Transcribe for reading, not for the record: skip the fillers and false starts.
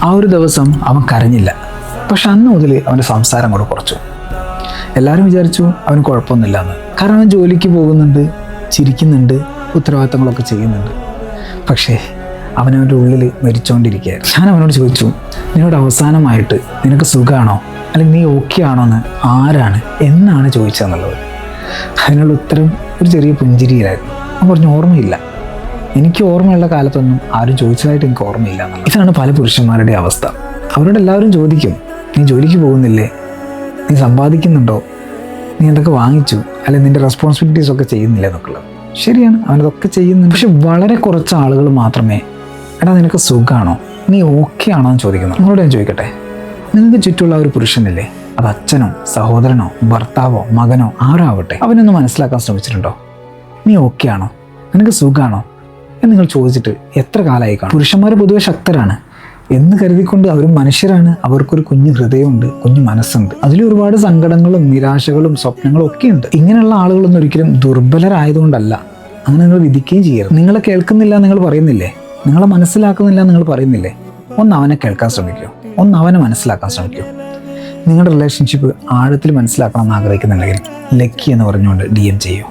ആ ഒരു ദിവസം അവൻ കരഞ്ഞില്ല. പക്ഷെ അന്ന് മുതൽ അവൻ്റെ സംസാരം കൂടെ കുറച്ചു. എല്ലാവരും വിചാരിച്ചു അവന് കുഴപ്പമൊന്നുമില്ല എന്ന്. കാരണം അവൻ ജോലിക്ക് പോകുന്നുണ്ട്, ചിരിക്കുന്നുണ്ട്, ഉത്തരവാദിത്തങ്ങളൊക്കെ ചെയ്യുന്നുണ്ട്. പക്ഷേ അവനവൻ്റെ ഉള്ളിൽ മരിച്ചുകൊണ്ടിരിക്കുകയായിരുന്നു. ഞാൻ അവനോട് ചോദിച്ചു, നിന്നോട് അവസാനമായിട്ട് നിനക്ക് സുഖമാണോ അല്ലെങ്കിൽ നീ ഓക്കെ ആണോ എന്ന് ആരാണ് എന്നാണ് ചോദിച്ചതെന്നുള്ളത്. അതിനുള്ള ഉത്തരം ഒരു ചെറിയ പുഞ്ചിരിയിലായിരുന്നു. അവൻ പറഞ്ഞു, ഓർമ്മയില്ല, എനിക്ക് ഓർമ്മയുള്ള കാലത്തൊന്നും ആരും ചോദിച്ചതായിട്ട് എനിക്ക് ഓർമ്മയില്ല എന്നുള്ളത്. ഇതാണ് പല പുരുഷന്മാരുടെ അവസ്ഥ. അവരോട് എല്ലാവരും ചോദിക്കും, നീ ജോലിക്ക് പോകുന്നില്ലേ, നീ സമ്പാദിക്കുന്നുണ്ടോ, നീ എന്തൊക്കെ വാങ്ങിച്ചു, അല്ലെങ്കിൽ നിൻ്റെ റെസ്പോൺസിബിലിറ്റീസ് ഒക്കെ ചെയ്യുന്നില്ല എന്നൊക്കെയുള്ളത്. ശരിയാണ്, അവനതൊക്കെ ചെയ്യുന്നുണ്ട്. പക്ഷെ വളരെ കുറച്ച് ആളുകൾ മാത്രമേ എടാ നിനക്ക് സുഖമാണോ, നീ ഓക്കെ ആണോ എന്ന് ചോദിക്കുന്നു. നിങ്ങളോട് ഞാൻ ചോദിക്കട്ടെ, നിങ്ങൾക്ക് ചുറ്റുമുള്ള ഒരു പുരുഷനില്ലേ, അത് അച്ഛനോ സഹോദരനോ ഭർത്താവോ മകനോ ആരോ ആവട്ടെ, അവനൊന്ന് മനസ്സിലാക്കാൻ ശ്രമിച്ചിട്ടുണ്ടോ? നീ ഓക്കെ ആണോ, നിനക്ക് സുഖമാണോ എന്ന് നിങ്ങൾ ചോദിച്ചിട്ട് എത്ര കാലമായി കാണും? പുരുഷന്മാർ പൊതുവെ ശക്തരാണ് എന്ന് കരുതിക്കൊണ്ട് അവരും മനുഷ്യരാണ്. അവർക്കൊരു കുഞ്ഞു ഹൃദയമുണ്ട്, കുഞ്ഞു മനസ്സുണ്ട്. അതിൽ ഒരുപാട് സങ്കടങ്ങളും നിരാശകളും സ്വപ്നങ്ങളും ഒക്കെ ഉണ്ട്. ഇങ്ങനെയുള്ള ആളുകളൊന്നും ഒരിക്കലും ദുർബലരായതുകൊണ്ടല്ല അങ്ങനെ നിങ്ങൾ വിധിക്കുകയും ചെയ്യരുത്. നിങ്ങളെ കേൾക്കുന്നില്ല നിങ്ങൾ പറയുന്നില്ലേ, നിങ്ങളെ മനസ്സിലാക്കുന്നില്ല നിങ്ങൾ പറയുന്നില്ലേ, ഒന്ന് അവനെ കേൾക്കാൻ ശ്രമിക്കൂ, ഒന്ന് അവനെ മനസ്സിലാക്കാൻ ശ്രമിക്കൂ. നിങ്ങളുടെ റിലേഷൻഷിപ്പ് ആഴത്തിൽ മനസ്സിലാക്കണം എന്ന് ആഗ്രഹിക്കുന്നുണ്ടെങ്കിൽ ലക്കി എന്ന് പറഞ്ഞുകൊണ്ട് DM ചെയ്യൂ.